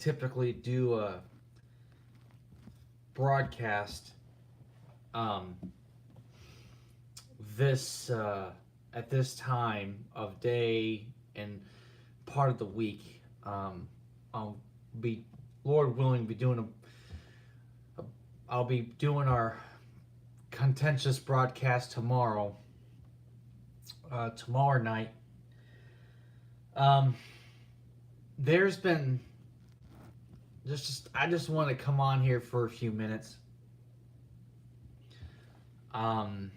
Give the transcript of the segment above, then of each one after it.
typically do a broadcast um, this at this time of day and part of the week. I'll be, Lord willing, be doing a I'll be doing our contentious broadcast tomorrow night. Um, there's been I just want to come on here for a few minutes. Um,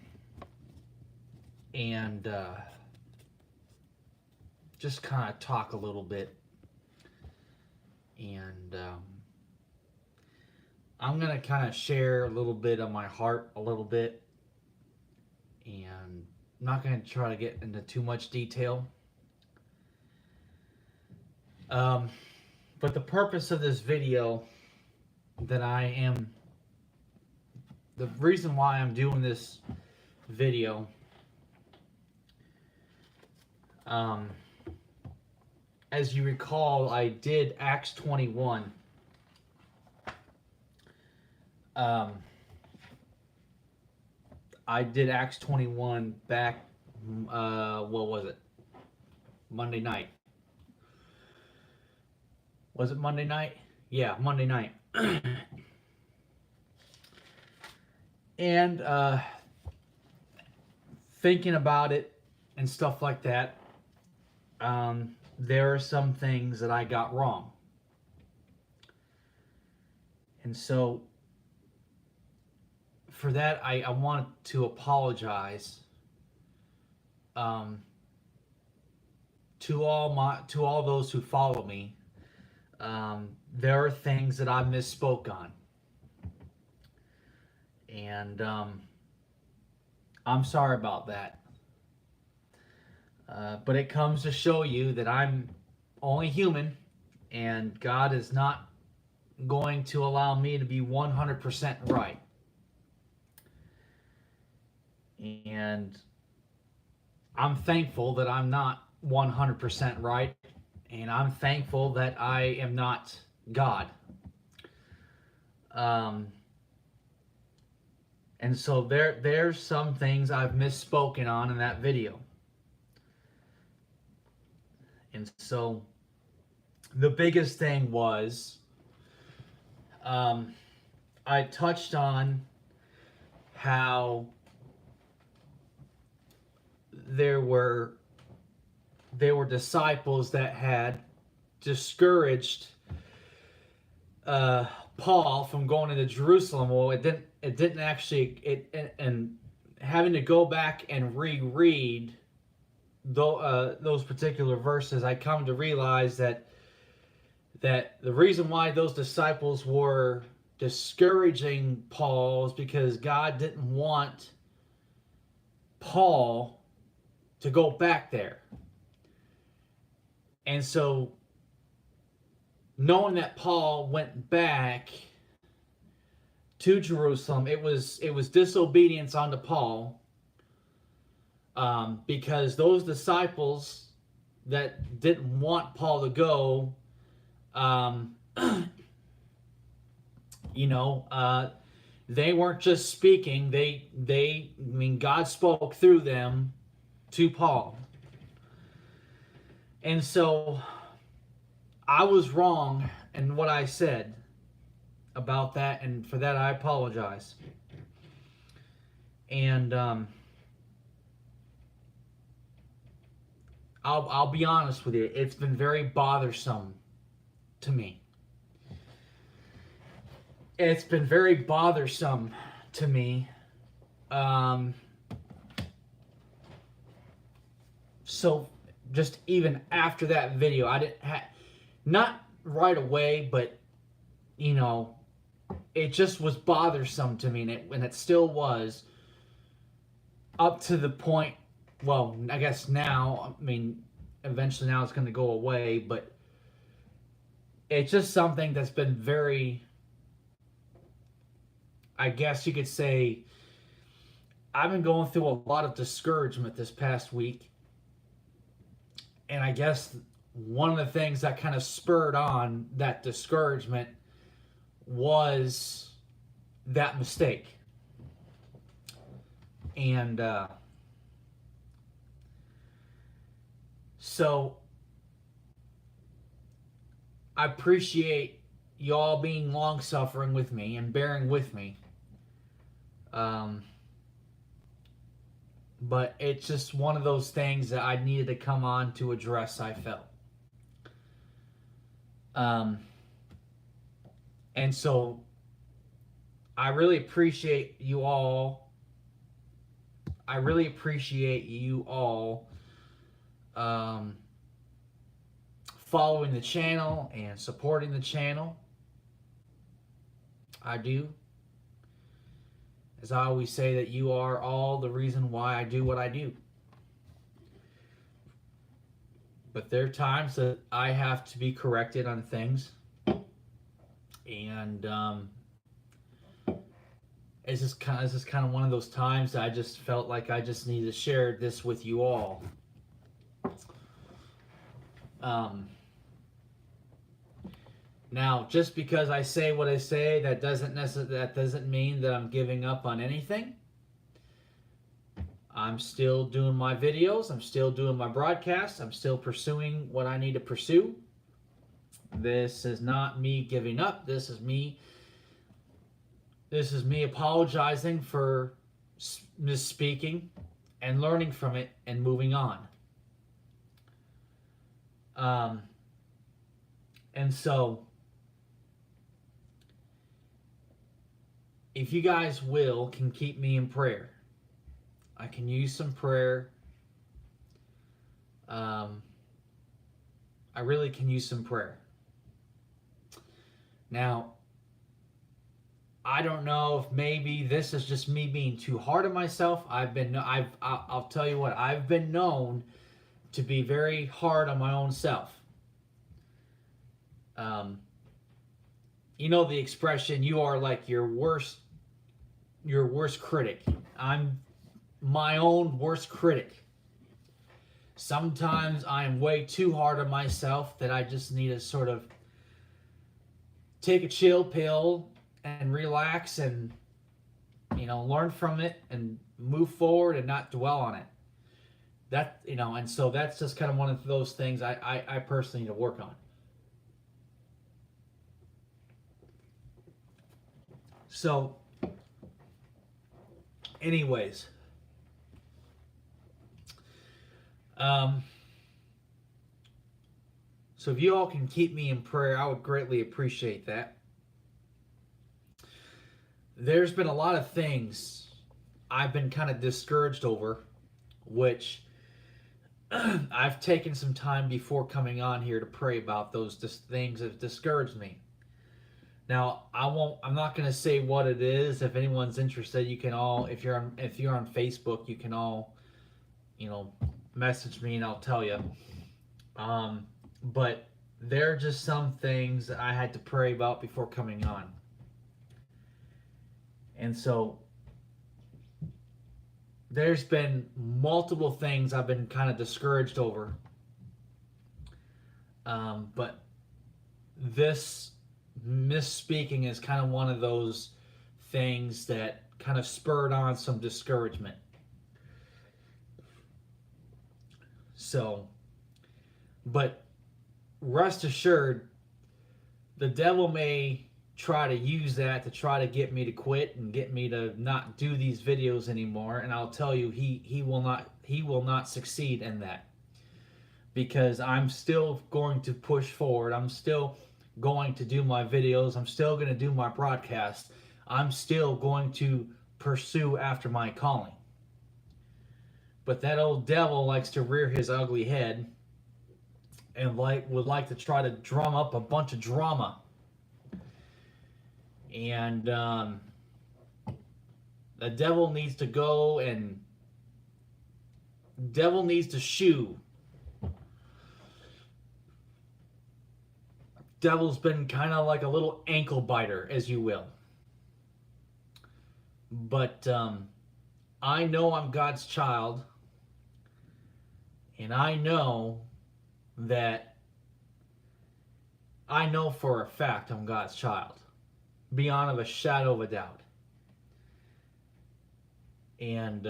and just kind of talk a little bit. And I'm going to kind of share a little bit of my heart a little bit. And I'm not going to try to get into too much detail. But the purpose of this video the reason why I'm doing this video, as you recall, I did Acts 21. I did Acts 21 back, what was it? Monday night. Was it Monday night? Yeah, Monday night. And thinking about it and stuff like that, there are some things that I got wrong. And so for that, I want to apologize to all those who follow me. There are things that I misspoke on. And I'm sorry about that. But it comes to show you that I'm only human, and God is not going to allow me to be 100% right. And I'm thankful that I'm not 100% right, and I'm thankful that I am not God. And so there's some things I've misspoken on in that video. And so the biggest thing was I touched on how there were disciples that had discouraged Paul from going into Jerusalem. Well, it didn't actually and having to go back and reread those particular verses, I come to realize that the reason why those disciples were discouraging Paul is because God didn't want Paul to go back there. And so, knowing that Paul went back to Jerusalem, it was disobedience unto Paul, because those disciples that didn't want Paul to go, they weren't just speaking. God spoke through them to Paul. And so I was wrong in what I said about that, and for that I apologize. And I'll be honest with you, it's been very bothersome to me. It's been very bothersome to me. So just even after that video, I didn't not right away, but it just was bothersome to me, and it still was up to the point. Well, I guess now, eventually now it's going to go away, but it's just something that's been very, I guess you could say, I've been going through a lot of discouragement this past week. And I guess one of the things that kind of spurred on that discouragement was that mistake. And so I appreciate y'all being long suffering with me and bearing with me. But it's just one of those things that I needed to come on to address, I felt. And so I really appreciate you all. I really appreciate you all following the channel and supporting the channel. I do. As I always say, that you are all the reason why I do what I do. But there are times that I have to be corrected on things. And it's just kind of one of those times that I just felt like I just needed to share this with you all. Now, just because I say what I say, that doesn't mean that I'm giving up on anything. I'm still doing my videos. I'm still doing my broadcasts. I'm still pursuing what I need to pursue. This is not me giving up. This is me apologizing for misspeaking and learning from it and moving on. And so, if you guys can keep me in prayer. I can use some prayer. I really can use some prayer. Now, I don't know if maybe this is just me being too hard on myself. I'll tell you what, I've been known to be very hard on my own self. You know the expression, you are like your worst critic. I'm my own worst critic. Sometimes I am way too hard on myself that I just need to sort of take a chill pill and relax and, learn from it and move forward and not dwell on it. And so that's just kind of one of those things I personally need to work on. So, anyways, so if you all can keep me in prayer, I would greatly appreciate that. There's been a lot of things I've been kind of discouraged over, which I've taken some time before coming on here to pray about those things that discouraged me. Now, I'm not going to say what it is. If anyone's interested, you can all, if you're on Facebook, you can all, message me and I'll tell you. But there are just some things that I had to pray about before coming on. And so there's been multiple things I've been kind of discouraged over. But this misspeaking is kind of one of those things that kind of spurred on some discouragement. So, but rest assured, the devil may try to use that to try to get me to quit and get me to not do these videos anymore, and I'll tell you, he will not succeed in that, because I'm still going to push forward. I'm still going to do my videos. I'm still going to do my broadcast. I'm still going to pursue after my calling. But that old devil likes to rear his ugly head and would like to try to drum up a bunch of drama. And the devil needs to go and shoo. Devil's been kind of like a little ankle biter, as you will. But I know I'm God's child, and I know that I know for a fact I'm God's child, beyond of a shadow of a doubt. And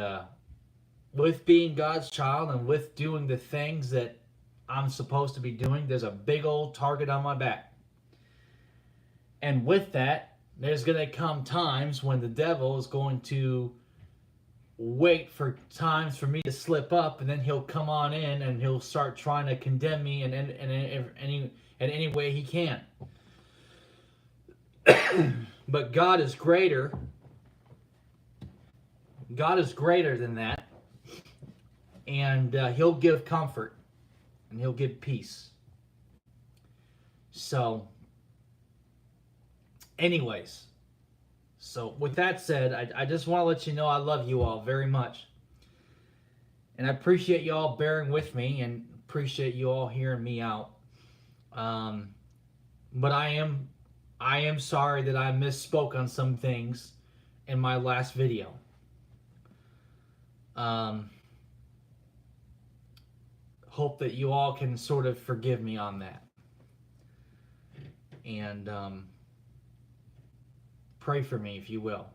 with being God's child and with doing the things that I'm supposed to be doing, there's a big old target on my back. And with that, there's going to come times when the devil is going to wait for times for me to slip up, and then he'll come on in and he'll start trying to condemn me in any way he can. But God is greater. God is greater than that. And he'll give comfort. And he'll give peace. So, anyways. So, with that said, I just want to let you know I love you all very much. And I appreciate you all bearing with me and appreciate you all hearing me out. But I am sorry that I misspoke on some things in my last video. Hope that you all can sort of forgive me on that. And pray for me, if you will,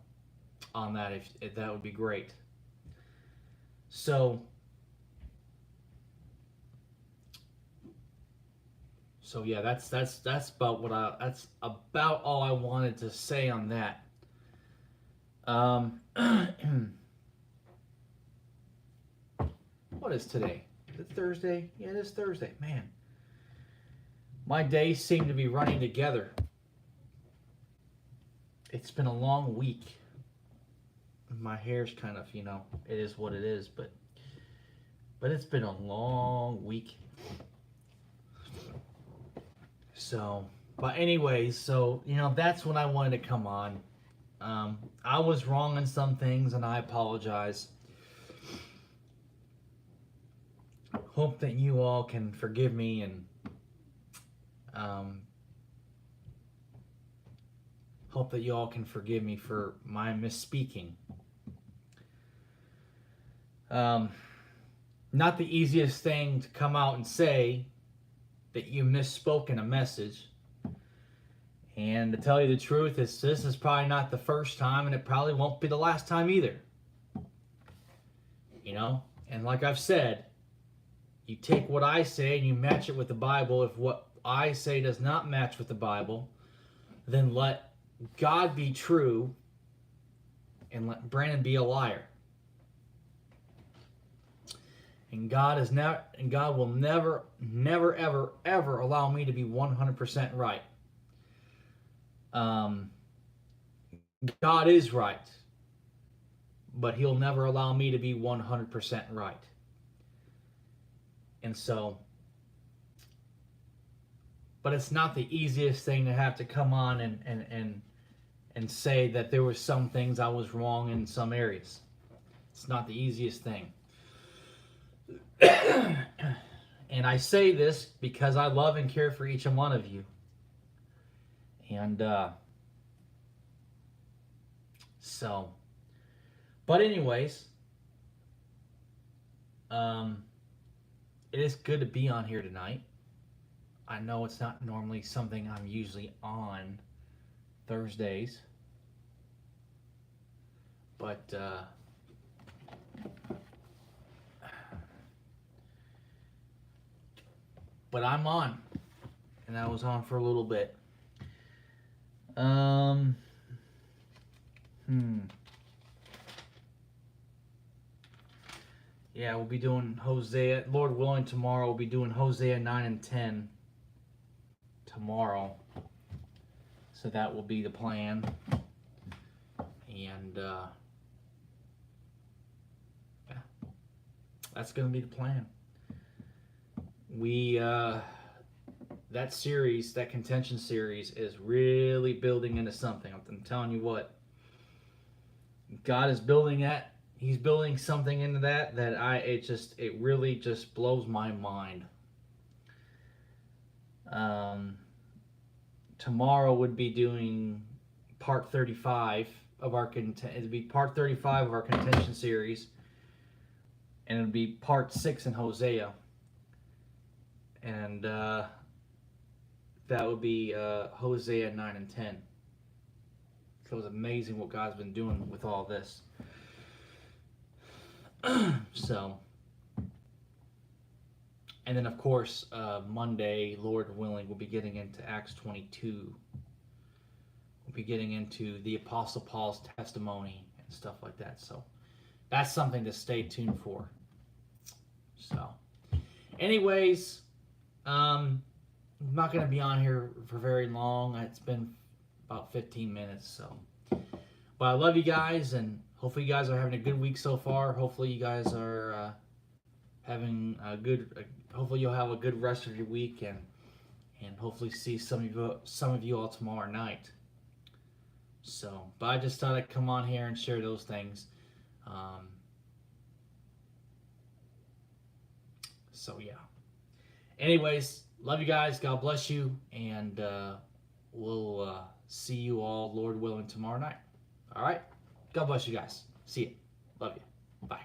on that, if that would be great. So yeah, that's about that's about all I wanted to say on that. What is today? Is it Thursday? Yeah, it is Thursday. Man, my days seem to be running together. It's been a long week. My hair's kind of, it is what it is, but it's been a long week. So, but anyways, so, that's when I wanted to come on. I was wrong on some things, and I apologize. Hope that you all can forgive me, and hope that you all can forgive me for my misspeaking. Not the easiest thing to come out and say that you misspoke in a message. And to tell you the truth, this is probably not the first time, and it probably won't be the last time either. And like I've said, you take what I say and you match it with the Bible. If what I say does not match with the Bible, then let God be true and let Brandon be a liar. And God will never, ever, ever allow me to be 100% right. God is right, but He'll never allow me to be 100% right. And so, but it's not the easiest thing to have to come on and say that there were some things I was wrong in some areas. It's not the easiest thing. And I say this because I love and care for each and one of you. And so, but anyways, it is good to be on here tonight. I know it's not normally something I'm usually on Thursdays, but I'm on, and I was on for a little bit. Yeah, we'll be doing Hosea, Lord willing, tomorrow. We'll be doing Hosea 9 and 10 tomorrow. So that will be the plan. And, yeah, that's going to be the plan. That series, that contention series, is really building into something. I'm telling you what. God is building that. He's building something into that it really just blows my mind. Tomorrow would be doing part 35 of our it'd be part 35 of our contention series, and it'd be part 6 in Hosea. And that would be Hosea 9 and 10. So it's amazing what God's been doing with all this. So, and then of course, Monday, Lord willing, we'll be getting into Acts 22. We'll be getting into the Apostle Paul's testimony and stuff like that. So that's something to stay tuned for. So, anyways, I'm not going to be on here for very long. It's been about 15 minutes. So, but I love you guys, and hopefully you guys are having a good week so far. Hopefully you guys are having a good. Hopefully you'll have a good rest of your week, and hopefully see some of you all tomorrow night. So, but I just thought I'd come on here and share those things. So yeah. Anyways, love you guys. God bless you, and we'll see you all, Lord willing, tomorrow night. All right. God bless you guys. See you. Love you. Bye.